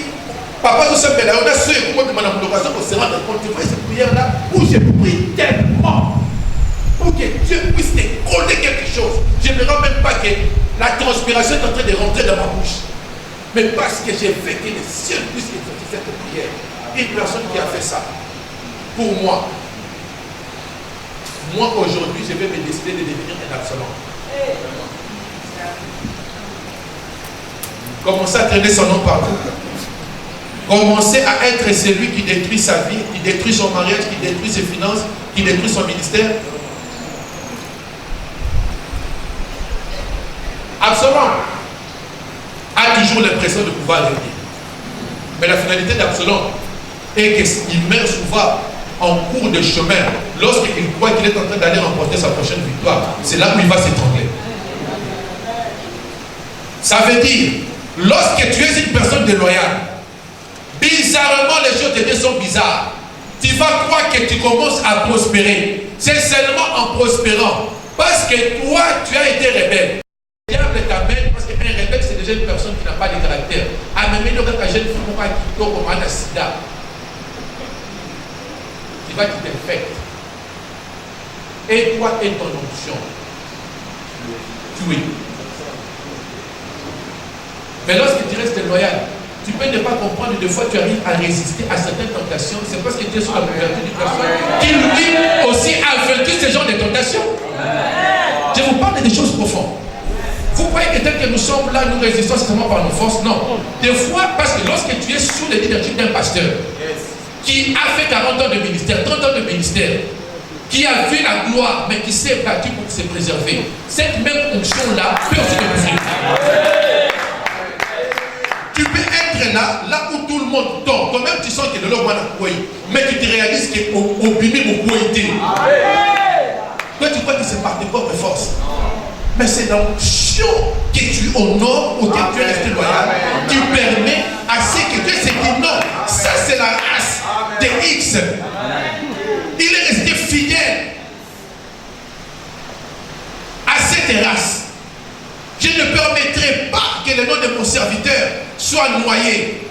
papa nous s'appelle là, on a ceux qui ont demandé l'occasion pour se rendre compte. Tu vois cette prière-là où je prie tellement pour que Dieu puisse te coller quelque chose. Je ne me rends même pas que la transpiration est en train de rentrer dans ma bouche. Mais parce que j'ai fait que les cieux puissent exaucer cette prière. Une personne qui a fait ça, pour moi, aujourd'hui, je vais me décider de devenir un Absalom. Commencer à traîner son nom partout. Commencer à être celui qui détruit sa vie, qui détruit son mariage, qui détruit ses finances, qui détruit son ministère. Absalom a toujours l'impression de pouvoir régner. Mais la finalité d'Absalom est qu'il meurt souvent en cours de chemin. Lorsqu'il croit qu'il est en train d'aller remporter sa prochaine victoire, c'est là où il va s'étrangler. Ça veut dire, lorsque tu es une personne déloyale, bizarrement les choses de Dieu sont bizarres. Tu vas croire que tu commences à prospérer. C'est seulement en prospérant. Parce que toi, tu as été rebelle. Le diable t'amène, parce qu'un rebelle, c'est déjà une personne qui n'a pas de caractère. Amène le gars, jeune fille, pourquoi il tombe comme un sida. Tu vas t'infecter. Et toi et ton onction. Tuer. Mais lorsque tu restes loyal, tu peux ne pas comprendre, des fois tu arrives à résister à certaines tentations. C'est parce que tu es sous la couverture du personne qui lui aussi a vaincu ce genre de tentations. Je vous parle des choses profondes. Vous croyez que tel que nous sommes là, nous résistons seulement par nos forces? Non. Des fois, parce que lorsque tu es sous le leadership d'un pasteur qui a fait 40 ans de ministère, 30 ans de ministère, qui a vu la gloire, mais qui s'est battu pour se préserver. Cette même onction-là peut aussi te préserver. Tu peux être là où tout le monde tombe. Toi-même, tu sens que le Lord mais tu te réalises qu'au bimi, au été. Toi, tu crois que c'est par tes propres forces. Mais c'est l'onction que tu honores ou que tu es resté loyal qui permet à ce que Dieu se dit non. Ça, c'est la race de X. Il est resté fidèle à cette race. Je ne permettrai pas que le nom de mon serviteur soit noyé.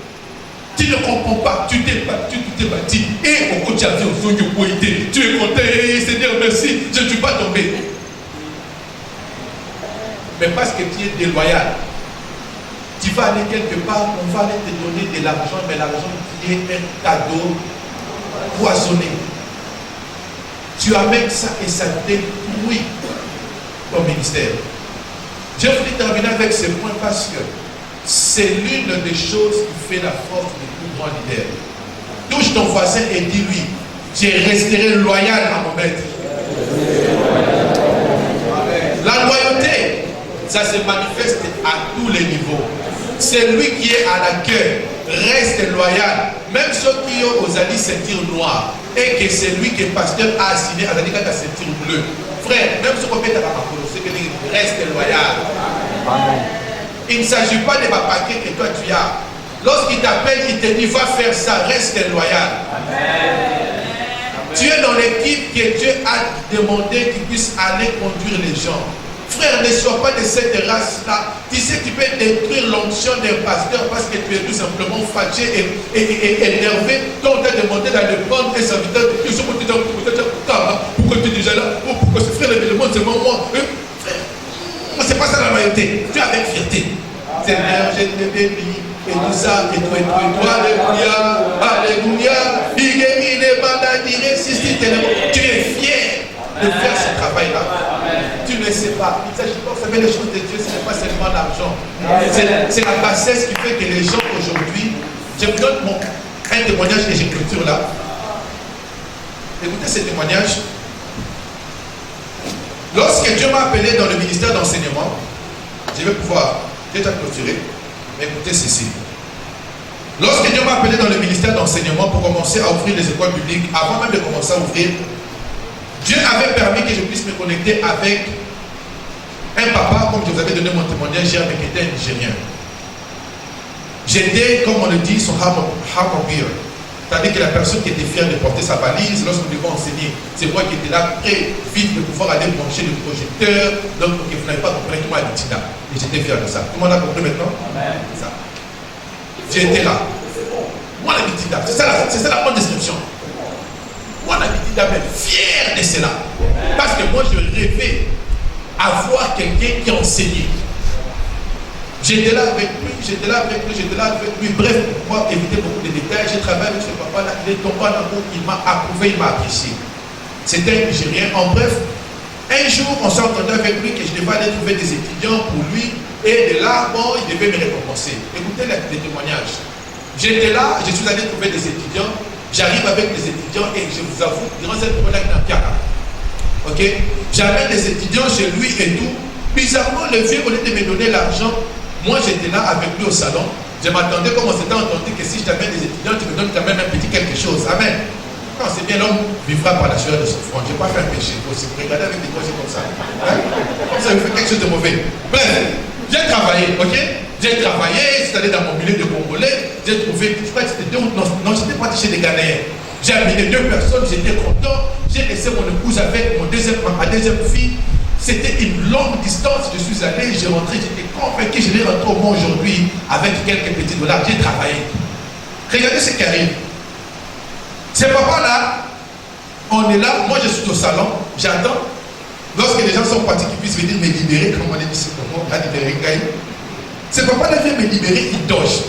Tu ne comprends pas, tu t'es bâti. Et au côté de tu es content, Seigneur, merci, je ne suis pas tombé. Mais parce que tu es déloyal, tu vas aller quelque part, on va aller te donner de l'argent, mais l'argent qui est un cadeau poisonné. Tu amènes ça et ça détruit ton ministère. Je voulais terminer avec ce point parce que c'est l'une des choses qui fait la force des plus grands leaders. Touche ton voisin et dis-lui, je resterai loyal à mon maître. La loyauté, ça se manifeste à tous les niveaux. Celui qui est à l'accueil reste loyal. Même ceux qui ont aux alliés ceinture noire et que c'est lui qui est pasteur a assigné à la ceinture bleue. Frère, même ceux qui ont c'est que reste loyal. Amen. Il ne s'agit pas de ma paquet que toi tu as. Lorsqu'il t'appelle, il te dit va faire ça, reste loyal. Amen. Tu es dans l'équipe que Dieu a demandé qu'il puisse aller conduire les gens. Frère, ne sois pas de cette race-là. Tu sais, tu peux détruire l'onction d'un pasteur parce que tu es tout simplement fâché et énervé. Donc, on t'a demandé d'aller prendre tes serviteurs. Pourquoi tu es déjà là? Pourquoi ce frère le demande seulement moi? Frère, c'est pas ça la loyauté. Tu es avec fierté. Seigneur, je te bénis. Et tout ça, et toi, alléluia, alléluia. Il est bandit, tu es fier de faire ce travail-là. Tu ne sais pas. Il s'agit pas de faire les choses de Dieu, ce n'est pas seulement l'argent. C'est la bassesse qui fait que les gens aujourd'hui, je vous donne un témoignage que j'ai clôture là. Écoutez ce témoignage. Lorsque Dieu m'a appelé dans le ministère d'enseignement, je vais pouvoir déjà clôturer. Écoutez ceci. Lorsque Dieu m'a appelé dans le ministère d'enseignement pour commencer à ouvrir les écoles publiques, avant même de commencer à ouvrir, Dieu avait permis que je puisse me connecter avec un papa, comme je vous avais donné mon témoignage hier, mais qui était un Nigérien. J'étais, comme on le dit, son hamburger. C'est-à-dire que la personne qui était fière de porter sa valise, lorsque nous devons enseigner, c'est moi qui étais là, très vite de pouvoir aller brancher le projecteur. Donc, vous n'avez pas compris, tout le monde a dit là. Et j'étais fier de ça. Tout le monde a compris maintenant? Amen. Ça. J'étais là. Moi, la Bitida, c'est ça la bonne description. Moi, la Bitida, mais fier de cela. Parce que moi, je rêvais avoir quelqu'un qui enseignait. J'étais là avec lui, bref, pour pouvoir éviter beaucoup de détails. J'ai travaillé avec ce papa-là, il est tombé en amour, il m'a approuvé, il m'a apprécié. C'était un Nigérien. En bref, un jour, on s'est entendu avec lui que je devais aller trouver des étudiants pour lui, et de là, bon, il devait me récompenser. Écoutez les témoignages. J'étais là, je suis allé trouver des étudiants, j'arrive avec des étudiants, et je vous avoue, durant cette période-là, ok, j'amène des étudiants chez lui et tout. Bizarrement, le vieux, au lieu de me donner l'argent, moi j'étais là avec lui au salon. Je m'attendais, comme on s'était entendu, que si je t'amène des étudiants, tu me donnes quand même un petit quelque chose. Amen. Non, c'est bien, l'homme vivra par la sueur de son front. Je n'ai pas fait un péché. Il faut se regarder avec des projets comme ça. Hein? Comme ça, il fait quelque chose de mauvais. Bref, j'ai travaillé, ok? J'ai travaillé, j'étais allé dans mon milieu de Congolais, j'ai trouvé, je crois que c'était non, j'étais parti chez des Ghanéens. J'ai amené 2 personnes, j'étais content. J'ai laissé mon épouse avec ma deuxième fille. C'était une longue distance, je suis allé, j'ai rentré, j'étais convaincu, je vais rentrer au moins aujourd'hui avec quelques petits dollars. J'ai travaillé. Regardez ce qui arrive. Ce papa-là, on est là, moi je suis au salon, j'attends. Lorsque les gens sont partis, qu'ils puissent venir me libérer, comme on a dit, c'est comment on a libéré Gaï. Ce papa-là vient me libérer, il doge.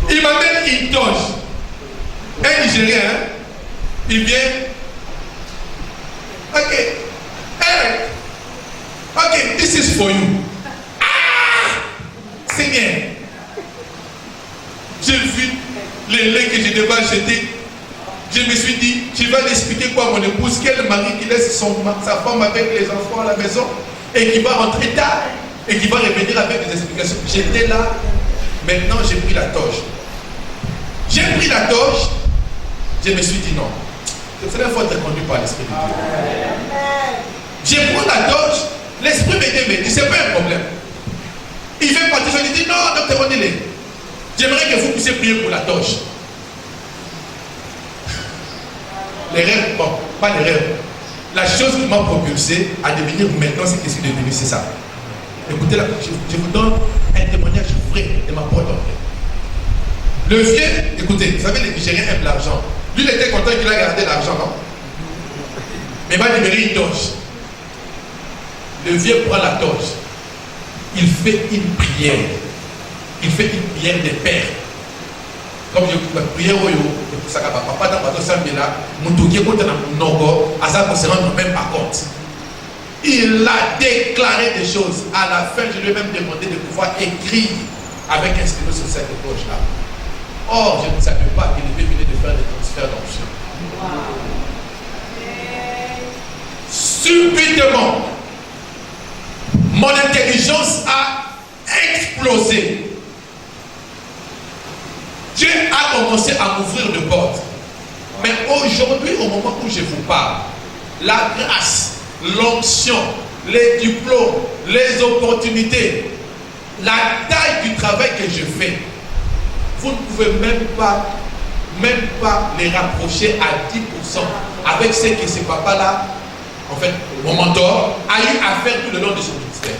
Il m'amène, il doge. Un Nigérien, hein? Il vient. Ok. Eric. Ok, this is for you. Ah! C'est bien. J'ai vu le lait que je devais acheter. Je me suis dit, tu vas l'expliquer quoi à mon épouse, quel mari qui laisse sa femme avec les enfants à la maison et qui va rentrer tard et qui va revenir avec des explications. J'étais là, maintenant j'ai pris la toge. J'ai pris la toge, je me suis dit non. C'est là qu'il faut être conduit par l'Esprit de Dieu. Je prends la toge, l'Esprit me dit, c'est pas un problème. Il fait partir, je lui dis non, docteur Onile, j'aimerais que vous puissiez prier pour la toge. L'erreur, bon, pas l'erreur. La chose qui m'a propulsé à devenir maintenant ce que je suis devenu, c'est ça. Écoutez, là, je vous donne un témoignage vrai de ma propre oreille. Le vieux, écoutez, vous savez, les Nigériens aiment l'argent. Lui, il était content qu'il a gardé l'argent, non? Mais il va libérer une toge. Le vieux prend la toge. Il fait une prière. Il fait une prière des pères. Comme je la prière, papa dans bateau Sambela, Moutouki est contre Nogo, Azako se rend même pas compte. Il a déclaré des choses. À la fin, je lui ai même demandé de pouvoir écrire avec un stylo sur cette poche-là. Or, je ne savais pas qu'il devait venir de faire des transferts d'options. Subitement, mon intelligence a explosé. Dieu a commencé à m'ouvrir de portes. Mais aujourd'hui, au moment où je vous parle, la grâce, l'onction, les diplômes, les opportunités, la taille du travail que je fais, vous ne pouvez même pas les rapprocher à 10% avec ce que ce papa-là, en fait, mon mentor, a eu à faire tout le long de son ministère.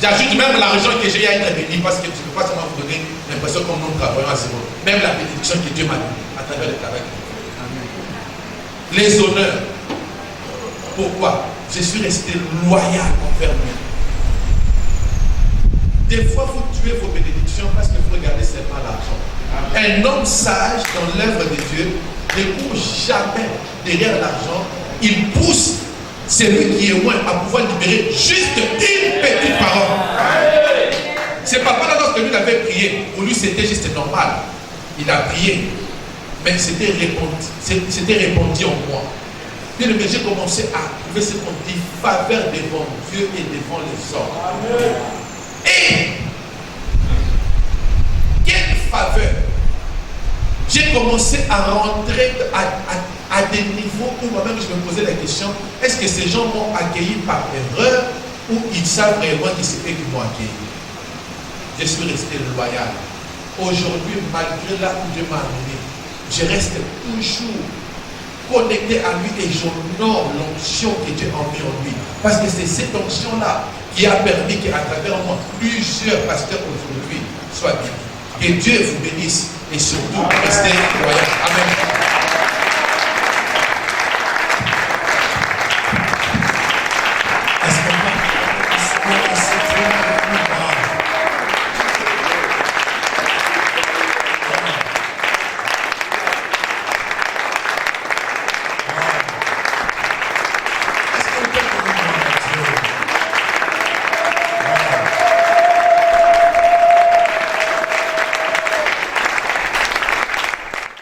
J'ajoute même l'argent que j'ai à être béni parce que je ne peux pas seulement vous donner l'impression comme nous travaillons à zéro. Même la bénédiction que Dieu m'a donnée à travers le travail. Les honneurs. Pourquoi? Je suis resté loyal envers lui. Des fois, vous tuez vos bénédictions parce que vous regardez seulement l'argent. Un homme sage dans l'œuvre de Dieu ne court jamais derrière l'argent. Il pousse celui qui est loin à pouvoir libérer juste une petite parole. C'est papa là lorsque lui il avait prié. Pour lui c'était juste normal. Il a prié. Mais c'était répandu en moi. Puis j'ai commencé à trouver ce qu'on dit faveur devant Dieu et devant les hommes. Et quelle faveur! J'ai commencé à rentrer à des niveaux où moi-même je me posais la question, est-ce que ces gens m'ont accueilli par erreur ou ils savent réellement que c'est eux qui m'ont accueilli? Je suis resté loyal. Aujourd'hui, malgré là où Dieu m'a amené, je reste toujours connecté à lui et j'honore l'onction que Dieu a mis en lui. Parce que c'est cette onction-là qui a permis qu'à travers moi, plusieurs pasteurs aujourd'hui soient bénis. Que Dieu vous bénisse et surtout restez loyal. Amen.